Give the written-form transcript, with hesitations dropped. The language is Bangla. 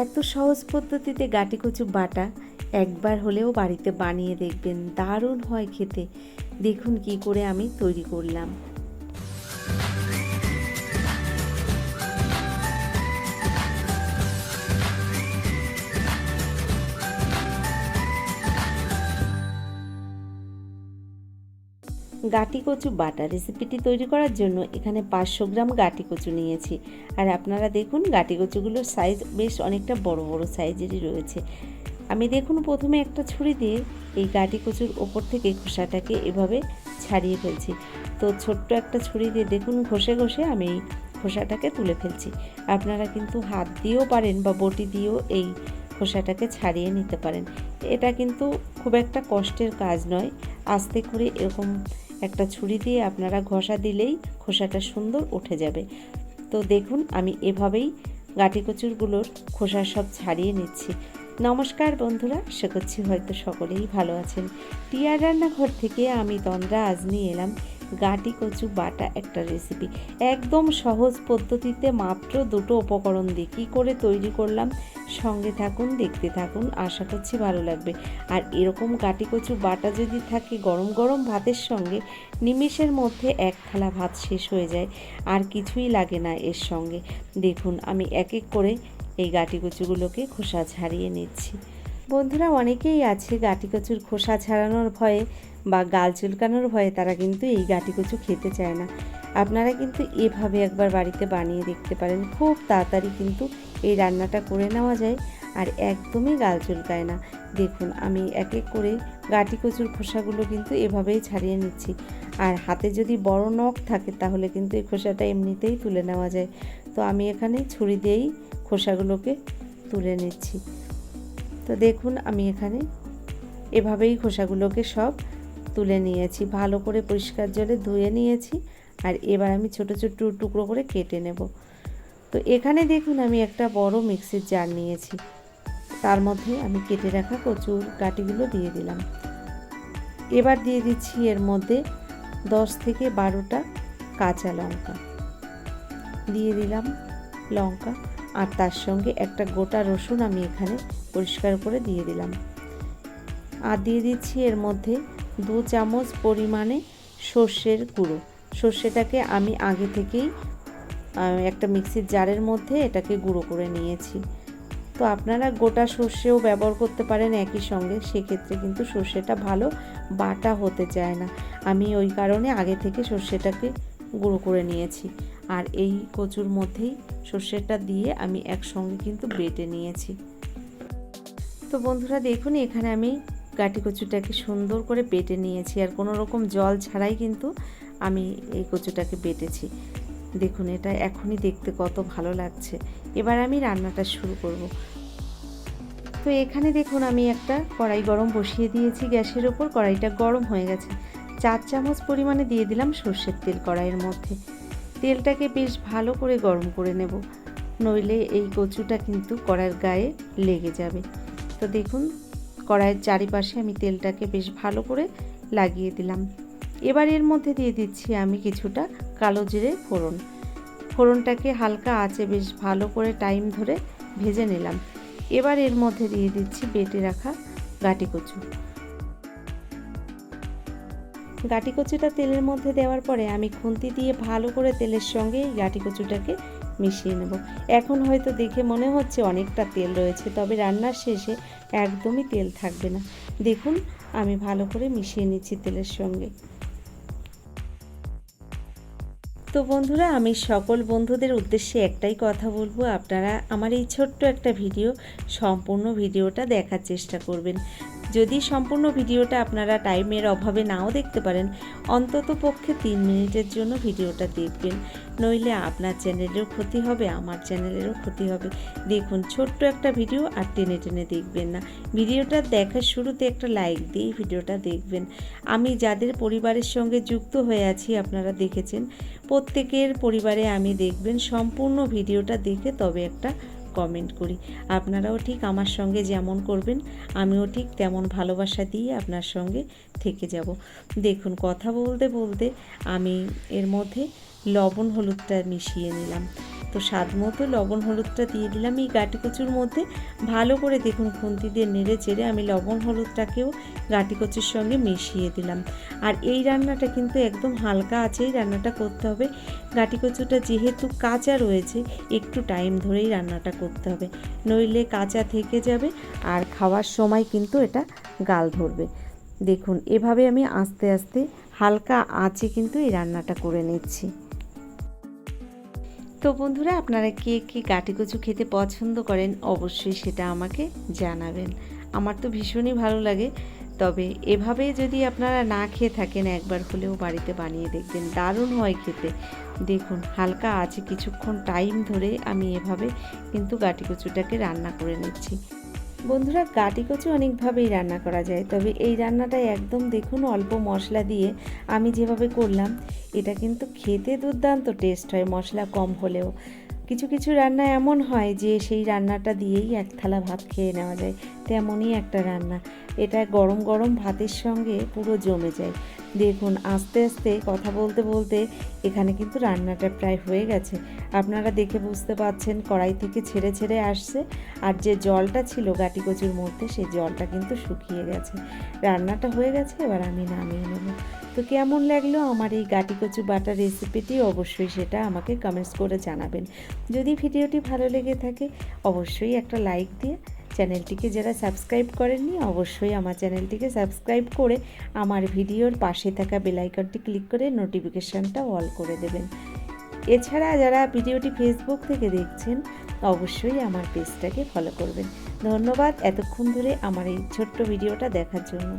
এত সহজ পদ্ধতিতে গাঁটি কচু বাটা একবার হলেও বাড়িতে বানিয়ে দেখবেন, দারুণ হয় খেতে। দেখুন কি করে আমি তৈরি করলাম। গাঁটি কচু বাটা রেসিপিটি তৈরি করার জন্য এখানে 500 গ্রাম গাঁটি কচু নিয়েছি। আর আপনারা দেখুন গাঁটি কচুগুলোর সাইজ বেশ অনেকটা বড় বড় সাইজেরই রয়েছে। আমি দেখুন প্রথমে একটা ছুরি দিয়ে এই গাঁটি কচুর ওপর থেকে খোসাটাকে এভাবে ছাড়িয়ে ফেলছি। তো ছোট্ট একটা ছুরি দিয়ে দেখুন ঘষে ঘষে আমি এই খোসাটাকে তুলে ফেলছি। আপনারা কিন্তু হাত দিয়েও পারেন বা বটি দিয়েও এই খোসাটাকে ছাড়িয়ে নিতে পারেন। এটা কিন্তু খুব একটা কষ্টের কাজ নয়। আস্তে করে এরকম একটা ছুরি দিয়ে আপনারা ঘষা দিলেই খোসাটা সুন্দর উঠে যাবে। তো দেখুন আমি এভাবেই গাঁটি কচুরগুলোর খোসা সব ছাড়িয়ে নিচ্ছি। নমস্কার বন্ধুরা, আশা করছি হয়তো সকলেই ভালো আছেন। টিয়ার রান্নাঘর থেকে আমি তন্দ্রা আজ নিয়ে এলাম গাঁটি কচু বাটা একটা রেসিপি। একদম সহজ পদ্ধতিতে মাত্র 2টো উপকরণ দিয়ে কী করে তৈরি করলাম, সঙ্গে থাকুন, দেখতে থাকুন, আশা করছি ভালো লাগবে। আর এরকম গাঁটি কচু বাটা যদি থাকে গরম গরম ভাতের সঙ্গে, নিমেষের মধ্যে 1 থালা ভাত শেষ হয়ে যায়, আর কিছুই লাগে না এর সঙ্গে। দেখুন আমি এক এক করে এই গাঁটি কচুগুলোকে খোসা ছাড়িয়ে নিচ্ছি। বন্ধুরা অনেকেই আছে গাঁটি কচুর খোসা ছাড়ানোর ভয়ে বা গাল চুলকানোর ভয়ে তারা কিন্তু এই গাঁটি কচু খেতে চায় না। আপনারা কিন্তু এভাবে একবার বাড়িতে বানিয়ে দেখতে পারেন, খুব তাড়াতাড়ি কিন্তু এই রান্নাটা করে নেওয়া যায় আর একদমই গাল চুলকায় না। দেখুন আমি এক এক করে গাঁটি কচুর খোসাগুলো কিন্তু এভাবেই ছাড়িয়ে নিচ্ছি। আর হাতে যদি বড় নখ থাকে তাহলে কিন্তু এই খোসাটা এমনিতেই তুলে নেওয়া যায়। তো আমি এখানে ছুরি দিয়েই খোসাগুলোকে তুলে নিচ্ছি। তো দেখুন আমি এখানে এভাবেই খোসাগুলোকে সব তুলে নিয়েছি, ভালো করে পরিষ্কার জলে ধুয়ে নিয়েছি। আর এবার আমি ছোট ছোট টুকরো করে কেটে নেব। তো এখানে দেখুন আমি একটা বড় মিক্সির জার নিয়েছি, তার মধ্যে আমি কেটে রাখা কচুর গাঁটিগুলো দিয়ে দিলাম। এবার দিয়ে দিচ্ছি এর মধ্যে 10 থেকে 12টা কাঁচা লঙ্কা দিয়ে দিলাম, লঙ্কা, আর তার সঙ্গে একটা গোটা রসুন আমি এখানে পরিষ্কার করে দিয়ে দিলাম। আর দিয়ে দিচ্ছি এর মধ্যে 2 চামচ পরিমাণে সর্ষের গুঁড়ো। সর্ষেটাকে আমি আগে থেকেই একটা মিক্সির জারের মধ্যে এটাকে গুঁড়ো করে নিয়েছি। তো আপনারা গোটা সর্ষেও ব্যবহার করতে পারেন একই সঙ্গে, সেক্ষেত্রে কিন্তু সর্ষেটা ভালো বাটা হতে চায় না। আমি ওই কারণে আগে থেকে সর্ষেটাকে গুঁড়ো করে নিয়েছি। আর এই কচুর মধ্যেই সর্ষেটা দিয়ে আমি একসঙ্গে কিন্তু বেটে নিয়েছি। তো বন্ধুরা দেখুন এখানে আমি গাঁটি কচুটাকে সুন্দর করে বেটে নিয়েছি, আর কোনো রকম জল ছাড়াই কিন্তু আমি এই কচুটাকে বেটেছি। দেখুন এটা এখনই দেখতে কত ভালো লাগছে। এবার আমি রান্নাটা শুরু করব। তো এখানে দেখুন আমি একটা কড়াই গরম বসিয়ে দিয়েছি গ্যাসের ওপর। কড়াইটা গরম হয়ে গেছে। 4 চামচ পরিমাণে দিয়ে দিলাম সর্ষের তেল কড়াইয়ের মধ্যে। তেলটাকে বেশ ভালো করে গরম করে নেব, নইলে এই কচুটা কিন্তু কড়াইয়ের গায়ে লেগে যাবে। তো দেখুন কড়াইয়ের চারিপাশে আমি তেলটাকে বেশ ভালো করে লাগিয়ে দিলাম। এবার এর মধ্যে দিয়ে দিচ্ছি আমি কিছুটা কালো জিরে ফোড়ন। ফোড়নটাকে হালকা আঁচে বেশ ভালো করে টাইম ধরে ভেজে নিলাম। এবার এর মধ্যে দিয়ে দিচ্ছি বেটে রাখা গাঁটি কচু। গাঁটি কচুটা তেলের মধ্যে দেওয়ার পরে আমি খুন্তি দিয়ে ভালো করে তেলের সঙ্গে এই গাঁটি কচুটাকে মিশিয়ে নেব। এখন হয়তো দেখে মনে হচ্ছে অনেকটা তেল রয়েছে, তবে রান্নার শেষে একদমই তেল থাকবে না। দেখুন আমি ভালো করে মিশিয়ে নিচ্ছি তেলের সঙ্গে। তো বন্ধুরা আমি সকল বন্ধুদের উদ্দেশ্যে একটাই কথা বলবো, আপনারা আমার এই ছোট্ট একটা ভিডিও সম্পূর্ণ ভিডিওটা দেখার চেষ্টা করবেন। যদি সম্পূর্ণ ভিডিওটা আপনারা টাইমের অভাবে নাও দেখতে পারেন, অন্তত পক্ষে 3 মিনিটের জন্য ভিডিওটা দেখবেন, নইলে আপনার চ্যানেলেরও ক্ষতি হবে, আমার চ্যানেলেরও ক্ষতি হবে। দেখুন ছোট্ট একটা ভিডিও, আর টেনে টেনে দেখবেন না। ভিডিওটা দেখার শুরুতে একটা লাইক দিয়ে ভিডিওটা দেখবেন। আমি যাদের পরিবারের সঙ্গে যুক্ত হয়ে আছি আপনারা দেখেছেন, প্রত্যেকের পরিবারে আমি দেখবেন সম্পূর্ণ ভিডিওটা দেখে তবে একটা কমেন্ট করি। আপনারাও ঠিক আমার সঙ্গে যেমন করবেন আমিও ঠিক তেমন ভালোবাসা দিয়ে আপনার সঙ্গে থেকে যাব। দেখুন কথা বলতে বলতে আমি এর মধ্যে লবণ হলুদটা মিশিয়ে নিলাম। তো তো স্বাদ মতো লবণ হলুদটা দিয়ে দিলাম এই গাটি কচুর মধ্যে। ভালো করে দেখুন খুন্তি দিয়ে নেড়ে চেড়ে আমি লবণ হলুদটাকেও গাটি কচুর সঙ্গে মিশিয়ে দিলাম। আর এই রান্নাটা কিন্তু একদম হালকা আঁচেই রান্নাটা করতে হবে। গাটি কচুটা যেহেতু কাঁচা রয়েছে একটু টাইম ধরেই রান্নাটা করতে হবে, নইলে কাঁচা থেকে যাবে আর খাওয়ার সময় কিন্তু এটা গাল ধরবে। দেখুন এভাবে আমি আস্তে আস্তে হালকা আঁচে কিন্তু এই রান্নাটা করে নিচ্ছি। তো বন্ধুরা, আপনারা কে কে গাটি কচু খেতে পছন্দ করেন অবশ্যই সেটা আমাকে জানাবেন। আমার তো ভীষণই ভালো লাগে। তবে এভাবে যদি আপনারা না খেয়ে থাকেন একবার হলেও বাড়িতে বানিয়ে দেখবেন, দারুণ হয় খেতে। দেখুন হালকা আছে কিছুক্ষণ টাইম ধরে আমি এভাবে কিন্তু গাটি কচুটাকে রান্না করে নিচ্ছি। বন্ধুরা, গাটি কচু অনেকভাবেই রান্না করা যায়, তবে এই রান্নাটা একদম দেখুন অল্প মশলা দিয়ে আমি যেভাবে করলাম এটা কিন্তু খেতে দুর্দান্ত টেস্ট হয় মশলা কম হলেও। কিছু কিছু রান্না এমন হয় যে সেই রান্নাটা দিয়েই এক থালা ভাত খেয়ে নেওয়া যায়, তেমনই একটা রান্না। এটা গরম গরম ভাতের সঙ্গে পুরো জমে যায়। দেখুন আস্তে আস্তে কথা বলতে বলতে এখানে কিন্তু রান্নাটা প্রায় হয়ে গেছে। আপনারা দেখে বুঝতে পারছেন কড়াই থেকে ছেড়ে ছেড়ে আসছে, আর যে জলটা ছিল গাটি কচুর মধ্যে সেই জলটা কিন্তু শুকিয়ে গেছে। রান্নাটা হয়ে গেছে, এবার আমি নামিয়ে নেব। তো কেমন লাগলো আমার এই গাটি কচু বাটা রেসিপিটি অবশ্যই সেটা আমাকে কমেন্টস করে জানাবেন। যদি ভিডিওটি ভালো লেগে থাকে অবশ্যই একটা লাইক দিয়ে চ্যানেলটিকে যারা সাবস্ক্রাইব করেননি অবশ্যই আমার চ্যানেলটিকে সাবস্ক্রাইব করে আমার ভিডিওর পাশে থাকা বেল আইকনটি ক্লিক করে নোটিফিকেশানটা অল করে দেবেন। এছাড়া যারা ভিডিওটি ফেসবুক থেকে দেখছেন অবশ্যই আমার পেজটাকে ফলো করবেন। ধন্যবাদ এতক্ষণ ধরে আমার এই ছোট্ট ভিডিওটা দেখার জন্য।